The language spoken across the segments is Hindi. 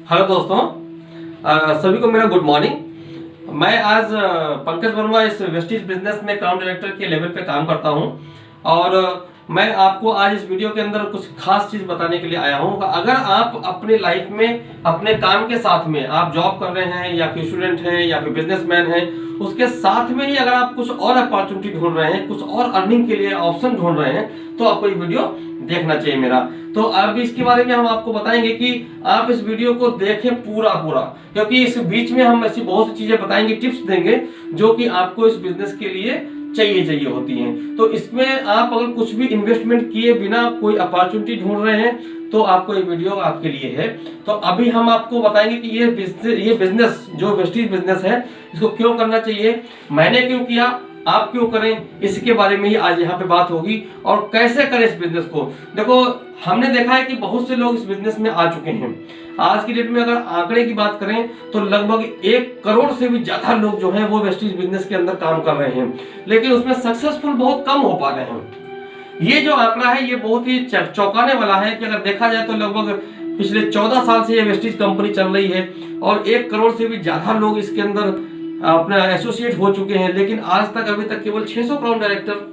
हेलो दोस्तों, सभी को मेरा गुड मॉर्निंग। मैं आज पंकज वर्मा इस वेस्टीज बिजनेस में अकाउंट डायरेक्टर के लेवल पे काम करता हूं और मैं आपको आज इस वीडियो के अंदर कुछ खास चीज बताने के लिए आया हूं। अगर आप अपने लाइफ में अपने काम के साथ में आप जॉब कर रहे हैं या फिर स्टूडेंट हैं या फिर बिजनेसमैन हैं, उसके साथ में ही अगर आप कुछ और अपॉर्चुनिटी ढूंढ रहे हैं, कुछ और अर्निंग के लिए ऑप्शन ढूंढ रहे हैं, तो आपको ये वीडियो देखना चाहिए मेरा। तो अब इसके बारे में हम आपको बताएंगे कि आप इस वीडियो को देखें पूरा, क्योंकि इस बीच में हम ऐसी बहुत सी चीजें बताएंगे, टिप्स देंगे जो कि आपको इस बिजनेस के लिए चाहिए होती हैं। तो इसमें आप अगर कुछ भी इन्वेस्टमेंट किए बिना कोई अपॉर्चुनिटी ढूंढ रहे हैं तो आपको ये वीडियो आपके लिए है। तो अभी हम आपको बताएंगे कि ये बिजनेस जो वेस्टीज बिजनेस है, इसको क्यों करना चाहिए, मैंने क्यों किया, आप क्यों करें, इसके बारे में ही आज यहाँ पे बात होगी। और कैसे करें इस बिजनेस को। देखो, हमने देखा है कि बहुत से लोग इस बिजनेस में आ चुके हैं। आज की डेट में अगर आंकड़े की बात करें तो लगभग 1 करोड़ से भी ज्यादा लोग जो हैं वो वेस्टीज बिजनेस के अंदर काम कर रहे हैं, लेकिन उसमें सक्सेसफुल बहुत कम हो पा रहे हैं। ये जो आंकड़ा है ये बहुत ही चौंकाने वाला है कि अगर देखा जाए तो लगभग पिछले 14 साल से ये वेस्टीज कंपनी चल रही है और 1 करोड़ से भी ज्यादा लोग इसके अंदर अपना एसोसिएट हो चुके हैं, लेकिन आज तक अभी तक केवल 600 अकाउंट डायरेक्टर।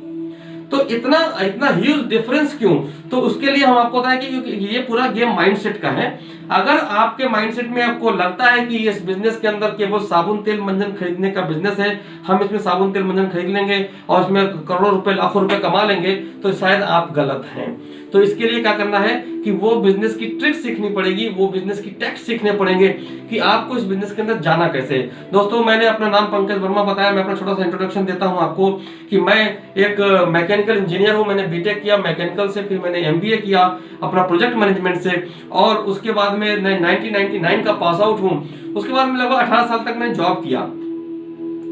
तो इतना ह्यूज डिफरेंस क्यों? तो उसके लिए हम आपको बताएं कि ये पूरा गेम माइंडसेट का है। अगर आपके माइंडसेट में आपको लगता है कि इस बिजनेस के अंदर केवल साबुन तेल मंजन खरीदने का बिजनेस है, हम इसमें साबुन तेल मंजन खरीद लेंगे और इसमें करोड़ों रुपए लाखों रुपए कमा लेंगे, तो शायद आप गलत हैं। तो इसके लिए क्या करना है कि वो बिजनेस की ट्रिक सीखनी पड़ेगी, वो बिजनेस की टैक्स सीखने पड़ेंगे कि आपको इस बिजनेस के अंदर जाना कैसे। दोस्तों, मैंने अपना नाम पंकज वर्मा बताया, मैं अपना छोटा सा इंट्रोडक्शन देता हूं आपको कि मैं एक मैकेनिकल इंजीनियर हूं। मैंने बीटेक किया मैकेनिकल से, फिर मैंने एमबीए किया अपना प्रोजेक्ट मैनेजमेंट से, और उसके बाद में 1999 का पास आउट हूं। उसके बाद में लगभग 18 साल तक मैंने जॉब किया,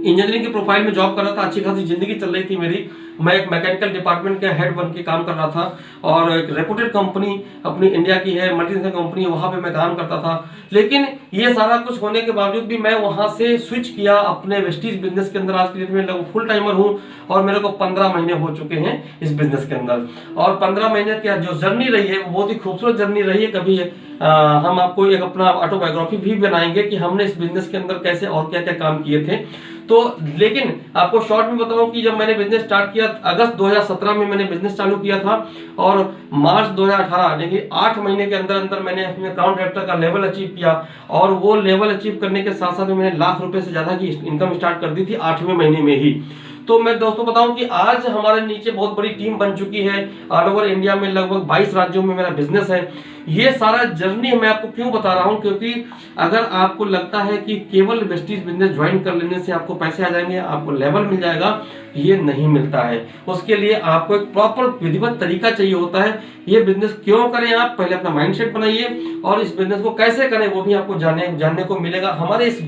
इंजीनियरिंग के प्रोफाइल में जॉब कर रहा था, अच्छी खासी जिंदगी चल रही थी मेरी। मैं एक मैकेनिकल डिपार्टमेंट के हेड बन के काम कर रहा था और एक रेपुटेड कंपनी अपनी इंडिया की है, मल्टीनेशनल कंपनी है, वहां पे मैं काम करता था। लेकिन ये सारा कुछ होने के बावजूद भी मैं वहां से स्विच किया अपने वेस्टीज बिजनेस के अंदर। आज की डेट में लगभग फुल टाइमर हूं और मेरे को 15 महीने हो चुके हैं इस बिजनेस के अंदर। और 15 महीने की जो जर्नी रही है वो बहुत ही खूबसूरत जर्नी रही है। कभी हम आपको एक अपना ऑटोबायोग्राफी भी बनाएंगे कि हमने इस बिजनेस के अंदर कैसे और क्या क्या काम किए थे। तो लेकिन आपको शॉर्ट में बताऊं कि जब मैंने बिजनेस स्टार्ट किया, अगस्त 2017 में मैंने बिजनेस चालू किया था और मार्च 2018 यानी कि 8 महीने के अंदर अंदर मैंने अपने अकाउंट डायरेक्टर का लेवल अचीव किया। और वो लेवल अचीव करने के साथ साथ मैंने लाख रुपए से ज्यादा की इनकम स्टार्ट कर दी थी 8वें महीने में ही। तो मैं दोस्तों बताऊं कि आज हमारे नीचे बहुत बड़ी टीम बन चुकी है। ऑल ओवर इंडिया में लगभग 22 राज्यों में मेरा बिजनेस है। ये सारा जर्नी मैं आपको क्यों बता रहा हूं, क्योंकि अगर आपको लगता है कि केवल वेस्टीज बिजनेस ज्वाइन कर लेने से आपको पैसे आ जाएंगे, आपको लेवल मिल जाएगा, ये नहीं मिलता है। उसके लिए आपको एक प्रॉपर विधिवत तरीका चाहिए होता है। ये बिजनेस क्यों करें, आप पहले अपना माइंडसेट बनाइए और इस बिजनेस को कैसे करें वो भी आपको जानने को मिलेगा हमारे इस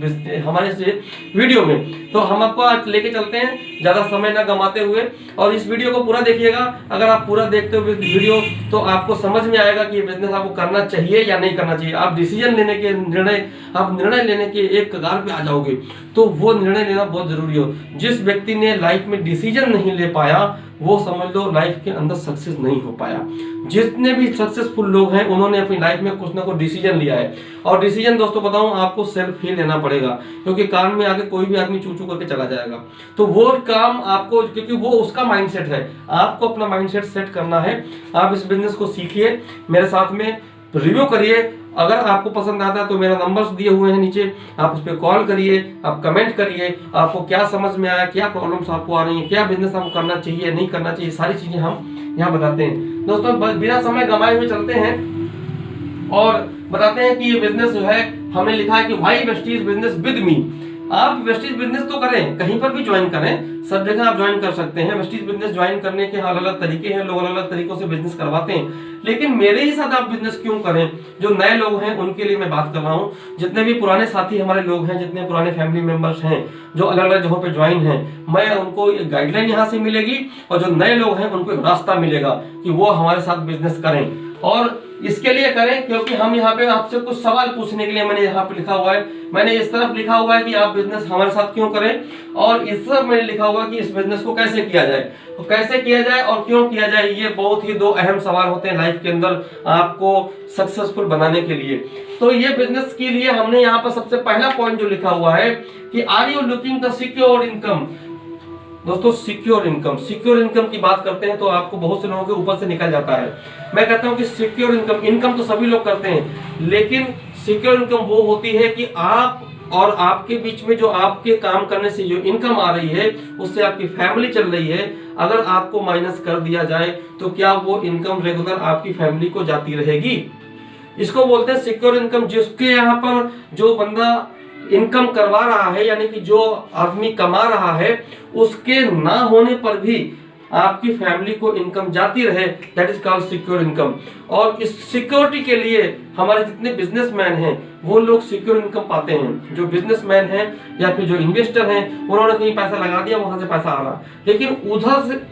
वीडियो में। तो हम आपको आज लेके चलते हैं ज्यादा समय ना गंवाते हुए, और इस वीडियो को पूरा देखिएगा। अगर आप पूरा देखते हो वीडियो तो आपको समझ में आएगा कि ये बिजनेस आपको करना चाहिए या नहीं करना चाहिए। आप निर्णय लेने के एक कगार पे आ जाओगे, तो वो निर्णय लेना बहुत जरूरी हो। जिस व्यक्ति ने लाइफ में डिसीजन नहीं ले पाया वो समझ लो लाइफ के अंदर सक्सेस नहीं हो पाया। जितने भी सक्सेसफुल लोग हैं उन्होंने अपनी लाइफ में कुछ ना कुछ डिसीजन लिया है। और डिसीजन दोस्तों बताऊं आपको सेल्फ ही लेना पड़ेगा, क्योंकि कान में आके कोई भी आदमी चू चू करके चला जाएगा। तो वो काम आपको, क्योंकि वो उसका माइंडसेट है, आपको अपना माइंडसेट सेट करना है। आप इस बिजनेस को सीखिए, मेरे साथ में रिव्यू करिए। अगर आपको पसंद आता है तो मेरा नंबर्स दिए हुए हैं नीचे, आप उस पर कॉल करिए, आप कमेंट करिए, आपको क्या समझ में आया, क्या प्रॉब्लम्स आपको आ रही हैं, क्या बिजनेस आपको करना चाहिए नहीं करना चाहिए, सारी चीजें हम यहाँ बताते हैं। दोस्तों, बिना समय गंवाए हुए चलते हैं और बताते हैं कि ये बिजनेस जो है हमने लिखा है कि why Vestige business with me. आप वेस्टीज बिजनेस तो करें, कहीं पर भी ज्वाइन करें, सब जगह आप ज्वाइन कर सकते हैं। वेस्टीज बिजनेस ज्वाइन करने के अलग अलग तरीके हैं, लोग अलग अलग तरीकों से बिजनेस करवाते हैं, लेकिन मेरे ही साथ आप बिजनेस क्यों करें? जो नए लोग हैं उनके लिए मैं बात कर रहा हूं। जितने भी पुराने साथी हमारे लोग हैं, जितने पुराने फैमिली मेंबर्स हैं जो अलग अलग जगहों पे ज्वाइन हैं, मैं उनको गाइडलाइन यहाँ से मिलेगी और जो नए लोग हैं उनको एक रास्ता मिलेगा कि वो हमारे साथ बिजनेस करें। और इसके लिए करें क्योंकि हम यहाँ पे आपसे कुछ सवाल पूछने के लिए मैंने यहाँ पे लिखा हुआ है। मैंने इस तरफ लिखा हुआ है कि आप बिजनेस हमारे साथ क्यों करें, और इस तरफ मैंने लिखा हुआ है कि इस बिजनेस को कैसे किया जाए। तो कैसे किया जाए और क्यों किया जाए, ये बहुत ही दो अहम सवाल होते हैं लाइफ के अंदर आपको सक्सेसफुल बनाने के लिए। तो ये बिजनेस के लिए हमने यहाँ पर सबसे पहला पॉइंट जो लिखा हुआ है कि are you looking the secure income. दोस्तों सिक्योर इनकम की बात करते हैं तो आपको बहुत से लोगों के ऊपर से निकल जाता है। मैं कहता हूं कि सिक्योर इनकम तो सभी लोग करते हैं, लेकिन सिक्योर इनकम वो होती है कि आप और आपके बीच में जो आपके काम करने से जो इनकम आ रही है उससे आपकी फैमिली चल रही है, अगर आपको माइनस कर दिया जाए तो क्या वो इनकम रेगुलर आपकी फैमिली को जाती रहेगी। इसको बोलते हैं सिक्योर इनकम। जिसके यहाँ पर जो बंदा इनकम करवा रहा है, यानी कि जो आदमी कमा रहा है, उसके ना होने पर भी आपकी फैमिली को इनकम जाती रहे, that is called secure income. और इस सिक्योरिटी के लिए हमारे जितने बिजनेसमैन हैं वो लोग सिक्योर इनकम पाते हैं। जो बिजनेसमैन हैं या फिर जो इन्वेस्टर हैं, उन्होंने कहीं पैसा लगा दिया, वहां से पैसा आ रहा, लेकिन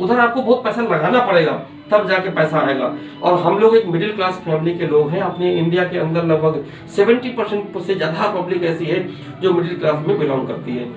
उधर आपको बहुत पैसा लगाना पड़ेगा तब जाके पैसा आएगा। और हम लोग एक मिडिल क्लास फैमिली के लोग हैं। अपने इंडिया के अंदर लगभग 70% से ज्यादा पब्लिक ऐसी है जो मिडिल क्लास में बिलोंग करती है।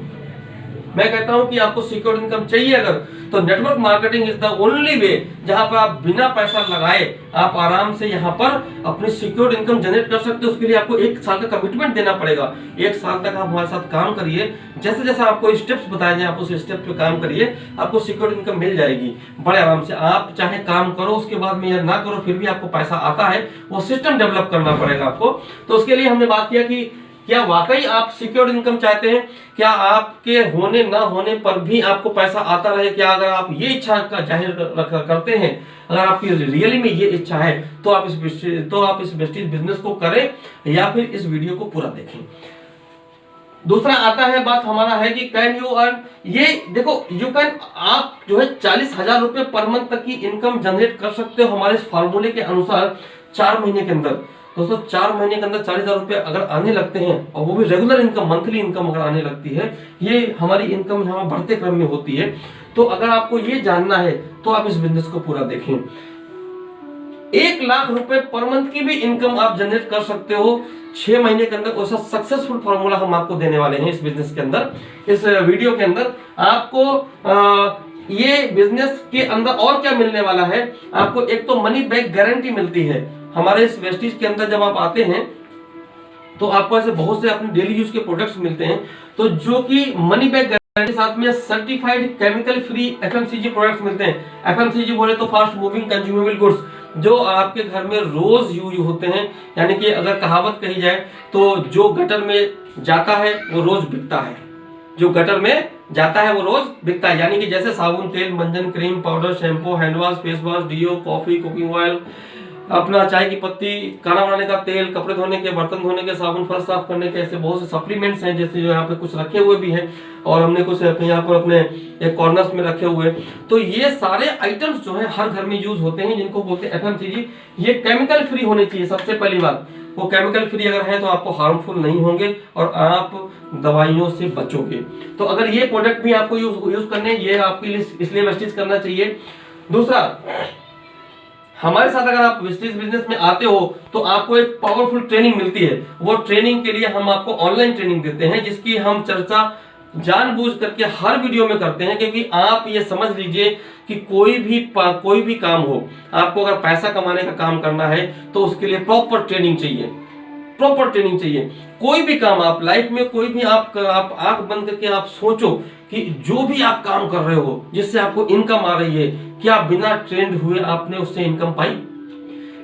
मैं कहता हूं कि आपको सिक्योर इनकम चाहिए अगर, तो network marketing is the only way जहां पर आप बिना पैसा लगाए आप आराम से यहां पर अपनी सिक्योर इनकम जनरेट कर सकते हो। उसके लिए आपको 1 साल का कमिटमेंट देना पड़ेगा। 1 साल तक आप हमारे साथ काम करिए, जैसे जैसे आपको स्टेप्स बताए जाए आप उस स्टेप पे काम करिए, आपको सिक्योर इनकम मिल जाएगी बड़े आराम से। आप चाहे काम करो उसके बाद में या ना करो फिर भी आपको पैसा आता है, वो सिस्टम डेवलप करना पड़ेगा आपको। तो उसके लिए हमने बात किया कि क्या वाकई आप सिक्योर्ड इनकम चाहते हैं, क्या आपके होने ना होने पर भी आपको पैसा आता रहे। क्या अगर आप ये इच्छा का जाहिर करते हैं, अगर आपकी रियली में ये इच्छा है, तो आप इस वेस्टीज बिजनेस को करें या फिर इस वीडियो को पूरा देखें। दूसरा आता है बात हमारा है कि कैन यू अर्न, ये देखो यू कैन, आप जो है 40,000 रुपए पर मंथ तक की इनकम जनरेट कर सकते हो हमारे इस फार्मूले के अनुसार 4 महीने के अंदर। दोस्तों 4 महीने के अंदर 40,000 रुपए अगर आने लगते हैं, और वो भी रेगुलर इनकम, मंथली इनकम अगर आने लगती है, ये हमारी इनकम यहाँ बढ़ते क्रम में होती है। तो अगर आपको ये जानना है तो आप इस बिजनेस को पूरा देखें। 1 लाख रुपए पर मंथ की भी इनकम आप जनरेट कर सकते हो 6 महीने के अंदर। ऐसा सक्सेसफुल फॉर्मूला हम आपको देने वाले हैं इस बिजनेस के अंदर, इस वीडियो के अंदर। आपको ये बिजनेस के अंदर और क्या मिलने वाला है, आपको एक तो मनी बैक गारंटी मिलती है हमारे इस वेस्टीज के अंदर। जब आप आते हैं तो आपको ऐसे बहुत से अपने डेली यूज के प्रोडक्ट्स मिलते हैं, तो जो कि मनी बैक गारंटी के साथ में certified chemical free FMCG products मिलते हैं। एफएमसीजी बोले तो फास्ट मूविंग कंज्यूमेबल गुड्स, जो आपके घर में रोज यूज होते हैं। यानी कि अगर कहावत कही जाए तो जो गटर में जाता है वो रोज बिकता है, जो गटर में जाता है वो रोज बिकता है। यानी कि जैसे साबुन, तेल, मंजन, cream, powder, shampoo, hand wash, face wash, deo, coffee, cooking oil, अपना चाय की पत्ती, खाना बनाने का तेल, कपड़े धोने के, बर्तन धोने के साबुन, फर्श साफ करने के, ऐसे बहुत से सप्लीमेंट्स हैं जैसे जो यहाँ पे कुछ रखे हुए भी हैं, और हमने कुछ यहाँ पर अपने एक कॉर्नर्स में रखे हुए। तो ये सारे आइटम्स जो है हर घर में यूज होते हैं, जिनको बोलते हैं एफएमसीजी। ये केमिकल फ्री होने चाहिए सबसे पहली बात। वो केमिकल फ्री अगर है तो आपको हार्मफुल नहीं होंगे और आप दवाइयों से बचोगे। तो अगर ये प्रोडक्ट भी आपको यूज करने, ये आपके लिए इसलिए वेस्टेज करना चाहिए। दूसरा, हमारे साथ अगर आप वेस्टेज बिजनेस में आते हो तो आपको एक पावरफुल ट्रेनिंग मिलती है। वो ट्रेनिंग के लिए हम आपको ऑनलाइन ट्रेनिंग देते हैं, जिसकी हम चर्चा जानबूझ करके हर वीडियो में करते हैं, क्योंकि आप ये समझ लीजिए कि कोई भी काम हो, आपको अगर पैसा कमाने का काम करना है तो उसके लिए प्रॉपर ट्रेनिंग चाहिए, प्रॉपर ट्रेनिंग चाहिए। कोई भी काम आप लाइफ में, कोई भी आप आंख बंद करके आप सोचो कि जो भी आप काम कर रहे हो जिससे आपको इनकम आ रही है, क्या बिना ट्रेंड हुए आपने उससे इनकम पाई।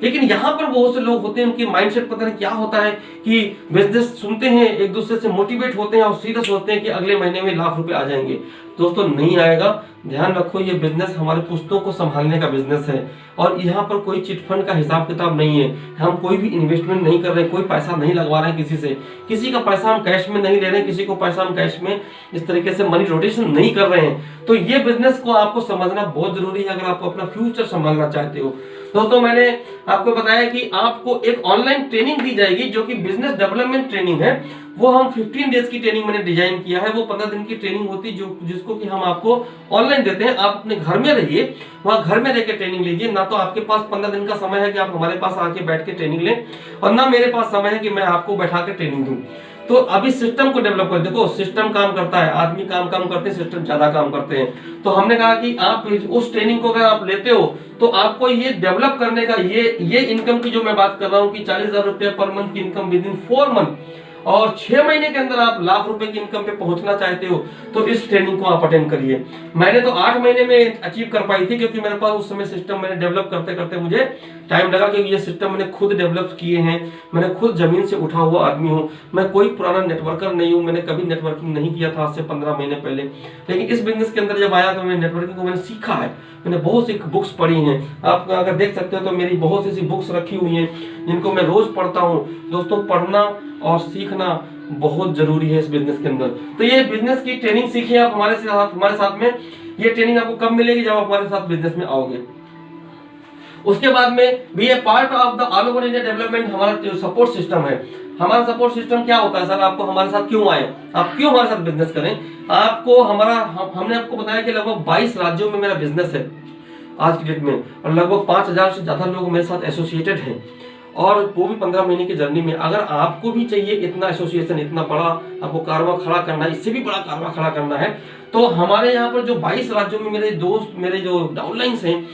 लेकिन यहाँ पर बहुत से लोग होते हैं, उनकी माइंडसेट पता नहीं क्या होता है कि बिजनेस सुनते हैं, एक दूसरे से मोटिवेट होते हैं और सीधा सोचते हैं कि अगले महीने में लाख रुपए आ जाएंगे। दोस्तों नहीं आएगा, ध्यान रखो। ये बिजनेस हमारे पुश्तों को संभालने का बिजनेस है, और यहाँ पर कोई चिटफंड का हिसाब किताब नहीं है। हम कोई भी इन्वेस्टमेंट नहीं कर रहे, कोई पैसा नहीं लगवा रहे हैं किसी से, किसी का पैसा हम कैश में नहीं ले रहे, किसी को पैसा हम कैश में इस तरीके से मनी रोटेशन नहीं कर रहे हैं। तो ये बिजनेस को आपको समझना बहुत जरूरी है अगर आप अपना फ्यूचर संभालना चाहते हो। दोस्तों मैंने आपको बताया कि आपको एक ऑनलाइन ट्रेनिंग दी जाएगी जो कि बिजनेस डेवलपमेंट ट्रेनिंग है। वो हम 15 डेज की ट्रेनिंग मैंने डिजाइन किया है। वो 15 दिन की ट्रेनिंग होती है जो जिसको कि हम आपको ऑनलाइन देते हैं। आप अपने घर में रहिए, वहां घर में रहकर ट्रेनिंग लीजिए। ना तो आपके पास 15 दिन का समय है कि आप हमारे पास आके बैठ के ट्रेनिंग लें, और ना मेरे पास समय है कि मैं आपको बैठा के ट्रेनिंग दूं। तो अभी सिस्टम को डेवलप कर, देखो सिस्टम काम करता है, आदमी काम करते हैं, सिस्टम ज्यादा काम करते हैं। तो हमने कहा कि आप उस ट्रेनिंग को अगर आप लेते हो तो आपको ये डेवलप करने का, ये इनकम की जो मैं बात कर रहा हूँ कि 40,000 रुपए पर मंथ की इनकम विद इन 4 मंथ, और 6 महीने के अंदर आप लाख रुपए की इनकम पे पहुंचना चाहते हो तो इस ट्रेनिंग को आप अटेंड करिए। मैंने तो 8 महीने में अचीव कर पाई थी, क्योंकि मेरे पास उस समय सिस्टम मैंने डेवलप करते करते मुझे टाइम लगा, क्योंकि ये सिस्टम मैंने खुद डेवलप किए हैं। मैंने खुद जमीन से उठा हुआ आदमी हूँ, मैं कोई पुराना नेटवर्कर नहीं हूँ। मैंने कभी नेटवर्किंग नहीं किया था आज से 15 महीने पहले, लेकिन इस बिजनेस के अंदर जब आया तो मैंने नेटवर्किंग को मैंने सीखा है। मैंने बहुत सी बुक्स पढ़ी हैं, आप अगर देख सकते हो तो मेरी बहुत सी बुक्स रखी हुई हैं जिनको मैं रोज पढ़ता हूँ। दोस्तों पढ़ना और सीखना बहुत जरूरी है इस बिजनेस के अंदर। तो ये बिजनेस की ट्रेनिंग सीखिए आप हमारे साथ में। ये ट्रेनिंग आपको कब मिलेगी? जब आप हमारे साथ बिजनेस में आओगे। उसके बाद में भी ये part of the all over India development हमारा जो सपोर्ट सिस्टम है। हमारा सपोर्ट सिस्टम क्या होता है? सर आपको हमारे साथ क्यों आए, आप क्यों हमारे साथ बिजनेस करें? आपको हमने आपको बताया कि लगभग 22 राज्यों में मेरा बिजनेस है आज की डेट में, और लगभग 5,000 से ज्यादा लोग मेरे साथ एसोसिएटेड हैं, और वो भी 15 महीने की जर्नी में। अगर आपको भी चाहिए इतना एसोसिएशन, इतना बड़ा आपको कारवा खड़ा करना है, इससे भी बड़ा कारवा खड़ा करना है, तो हमारे यहाँ पर जो 22 राज्यों में मेरे दोस्त, मेरे जो डाउनलाइंस हैं,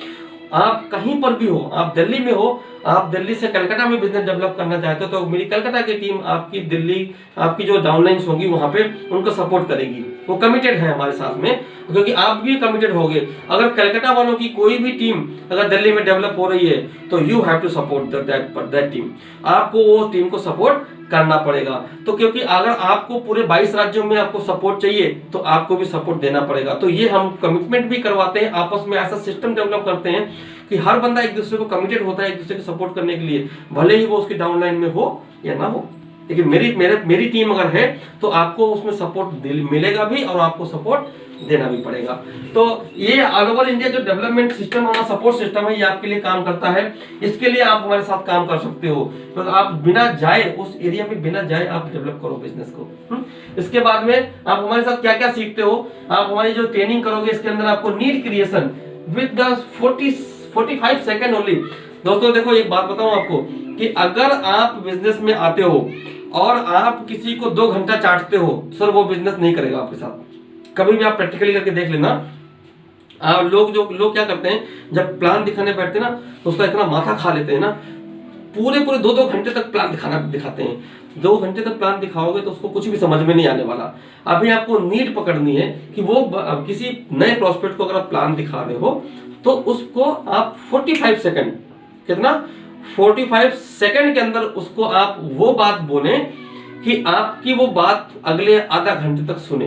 आप कहीं पर भी हो, आप दिल्ली में हो, आप दिल्ली से कलकत्ता में बिजनेस डेवलप करना चाहते हो, तो मेरी कलकत्ता की टीम आपकी दिल्ली, आपकी जो डाउनलाइंस होगी वहां पे उनको सपोर्ट करेगी। वो कमिटेड है हमारे साथ में, क्योंकि आप भी कमिटेड होगे। अगर कलकत्ता वालों की कोई भी टीम अगर दिल्ली में डेवलप हो रही है तो you have to support that team, आपको वो टीम को सपोर्ट करना पड़ेगा। तो क्योंकि अगर आपको पूरे 22 राज्यों में आपको सपोर्ट चाहिए तो आपको भी सपोर्ट देना पड़ेगा। तो ये हम कमिटमेंट भी करवाते हैं, आपस में ऐसा सिस्टम डेवलप करते हैं कि हर बंदा एक दूसरे को कमिटेड होता है एक दूसरे को सपोर्ट करने के लिए, भले ही वो उसकी डाउनलाइन में हो या ना हो। लेकिन मेरी टीम अगर है तो आपको उसमें सपोर्ट मिलेगा भी, और आपको सपोर्ट देना भी पड़ेगा। तो ये ऑल ओवर इंडिया जो डेवलपमेंट सिस्टम हमारा सपोर्ट सिस्टम है, ये आपके लिए काम करता है। इसके लिए आप हमारे साथ काम कर सकते हो। तो आप बिना जाए उस एरिया में, बिना जाए आप डेवलप करो बिजनेस को। इसके बाद में आप हमारे साथ क्या क्या सीखते हो? आप हमारी जो ट्रेनिंग करोगे इसके अंदर आपको need creation with the 45 second only. दोस्तों देखो एक बात बताऊं आपको कि अगर आप बिजनेस में आते हो और आप किसी को 2 घंटा चाटते हो, सर वो बिजनेस नहीं करेगा आपके साथ। कभी भी आप प्रैक्टिकली करके देख लेना। लोग क्या करते हैं, जब प्लान दिखाने बैठते हैं ना तो उसका इतना माथा खा लेते हैं ना, पूरे 2-2 घंटे तक प्लान दिखाते हैं। 2 घंटे तक प्लान दिखाओगे तो उसको कुछ भी समझ में नहीं आने वाला। अभी आपको नीड पकड़नी है कि वो किसी नए प्रोस्पेक्ट को अगर आप प्लान दिखा रहे हो तो उसको आप 45 सेकंड, कितना 45 सेकंड के अंदर उसको आप वो बात बोले कि आपकी वो बात अगले आधा घंटे तक सुने।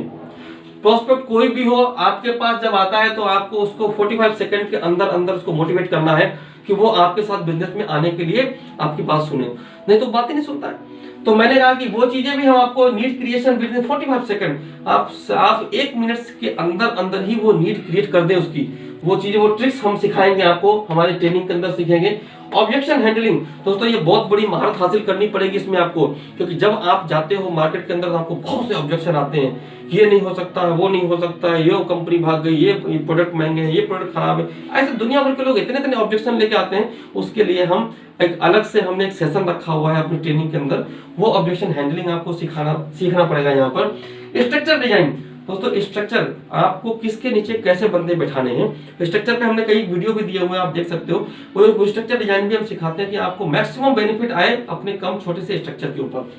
प्रोस्पेक्ट कोई भी हो आपके पास जब आता है तो आपको उसको 45 सेकंड के अंदर उसको मोटिवेट करना है कि वो आपके साथ बिजनेस में आने के लिए आपकी बात सुने, नहीं तो बात ही नहीं सुनता है। तो मैंने कहा कि वो चीजें भी हम आपको need creation with in 45 second, आप 1 मिनट के अंदर ही वो नीड क्रिएट कर दें उसकी। वो चीजें, वो ट्रिक्स हम सिखाएंगे आपको, हमारी ट्रेनिंग के अंदर सीखेंगे। ऑब्जेक्शन हैंडलिंग, दोस्तों ये बहुत बड़ी महारत हासिल करनी पड़ेगी इसमें आपको, क्योंकि जब आप जाते हो मार्केट के अंदर तो आपको बहुत से ऑब्जेक्शन आते हैं, ये नहीं हो सकता है, वो नहीं हो सकता है, ये कंपनी भाग गई, ये प्रोडक्ट महंगे हैं, ये प्रोडक्ट खराब है, ऐसे दुनिया भर के लोग इतने ऑब्जेक्शन लेके आते हैं। उसके लिए हम एक अलग से हमने एक सेशन रखा हुआ है अपनी ट्रेनिंग के अंदर, वो ऑब्जेक्शन हैंडलिंग आपको सीखना पड़ेगा। यहाँ पर स्ट्रक्चर डिजाइन, दोस्तों स्ट्रक्चर आपको किसके नीचे कैसे बंदे बैठाने हैं, स्ट्रक्चर पे हमने कई वीडियो भी दिए हुए हैं, आप देख सकते हो। वो स्ट्रक्चर डिजाइन भी हम सिखाते हैं कि आपको मैक्सिमम बेनिफिट आए अपने कम छोटे से स्ट्रक्चर के ऊपर,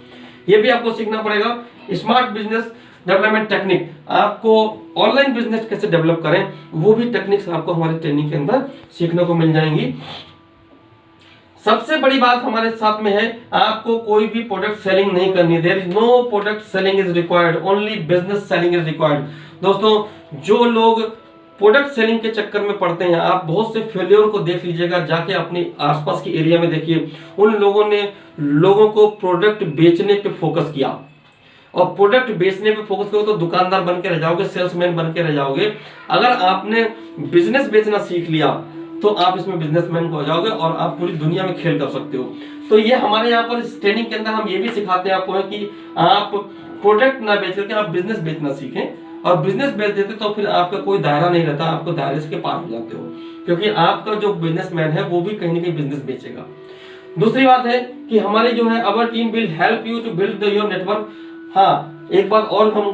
ये भी आपको सीखना पड़ेगा। स्मार्ट बिजनेस डेवलपमेंट टेक्निक, आपको ऑनलाइन बिजनेस कैसे डेवलप करें, वो भी टेक्निक्स आपको हमारे ट्रेनिंग के अंदर सीखने को मिल जाएंगी। सबसे बड़ी बात हमारे साथ में है, आपको कोई भी प्रोडक्ट सेलिंग नहीं करनी। There is no product selling is required, only business selling is required. दोस्तों जो लोग प्रोडक्ट सेलिंग के चक्कर में पड़ते हैं, आप बहुत से फेलियर को देख लीजिएगा, जाके अपने आसपास के एरिया में देखिए, उन लोगों ने लोगों को प्रोडक्ट बेचने पे फोकस किया, और प्रोडक्ट बेचने पे फोकस करो तो दुकानदार बन के रह जाओगे, सेल्समैन बन के रह जाओगे। अगर आपने बिजनेस बेचना सीख लिया तो आप इसमें बिजनेसमैन हो जाओगे और आप पूरी दुनिया में खेल कर सकते हो। तो ये हमारे यहाँ पर इस ट्रेनिंग के अंदर हम ये भी सिखाते हैं आपको है कि आप प्रोडक्ट ना बेच करके आप बिजनेस बेचना सीखें, और बिजनेस बेच देते तो फिर आपका कोई दायरा नहीं रहता, आपको दायरे के पार हो जाते हो, क्योंकि आपका जो बिजनेसमैन है वो भी कहीं ना कहीं बिजनेस बेचेगा। दूसरी बात है कि हमारी जो है our team will help you to build your network. हाँ, एक बात और हम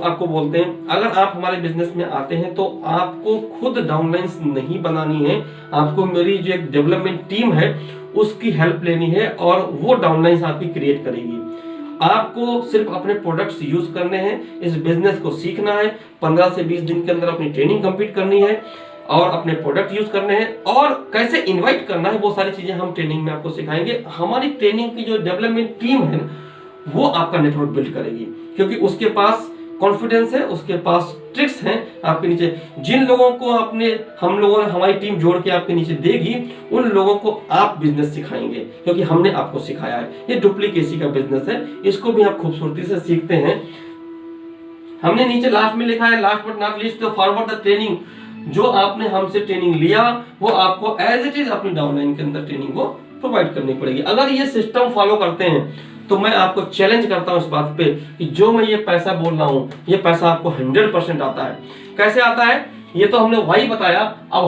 आपको बोलते हैं, अगर आप हमारे बिजनेस में आते हैं तो आपको खुद डाउनलाइंस नहीं बनानी है, आपको मेरी जो एक डेवलपमेंट टीम है उसकी हेल्प लेनी है और वो डाउनलाइंस आपकी क्रिएट करेगी। आपको सिर्फ अपने प्रोडक्ट्स यूज करने हैं, इस बिजनेस को सीखना है, 15 से 20 दिन के अंदर अपनी ट्रेनिंग कंप्लीट करनी है और अपने प्रोडक्ट यूज करने हैं, और कैसे इनवाइट करना है वो सारी चीजें हम ट्रेनिंग में आपको सिखाएंगे। हमारी ट्रेनिंग की जो डेवलपमेंट टीम है वो आपका नेटवर्क बिल्ड करेगी, क्योंकि उसके पास कॉन्फिडेंस है, उसके पास ट्रिक्स हैं आपके नीचे। जिन लोगों को हम लोगों ने हमारी टीम जोड़ के आपके नीचे देगी, उन लोगों को आप बिजनेस सिखाएंगे, क्योंकि हमने आपको सिखाया है। ये डुप्लीकेसी का बिजनेस है, इसको भी आप खूबसूरती से सीखते हैं। हमने नीचे लास्ट में लिखा है, last but not least, forward the training. जो आपने हमसे ट्रेनिंग लिया वो आपको एज इट इज अपनी डाउनलाइन के अंदर ट्रेनिंग को प्रोवाइड करनी पड़ेगी। अगर ये सिस्टम फॉलो करते हैं तो मैं आपको चैलेंज करता हूं इस बात पे कि जो मैं ये पैसा बोल रहा हूं, ये पैसा आपको 100% आता है। कैसे आता है ये तो हमने वही बताया। अब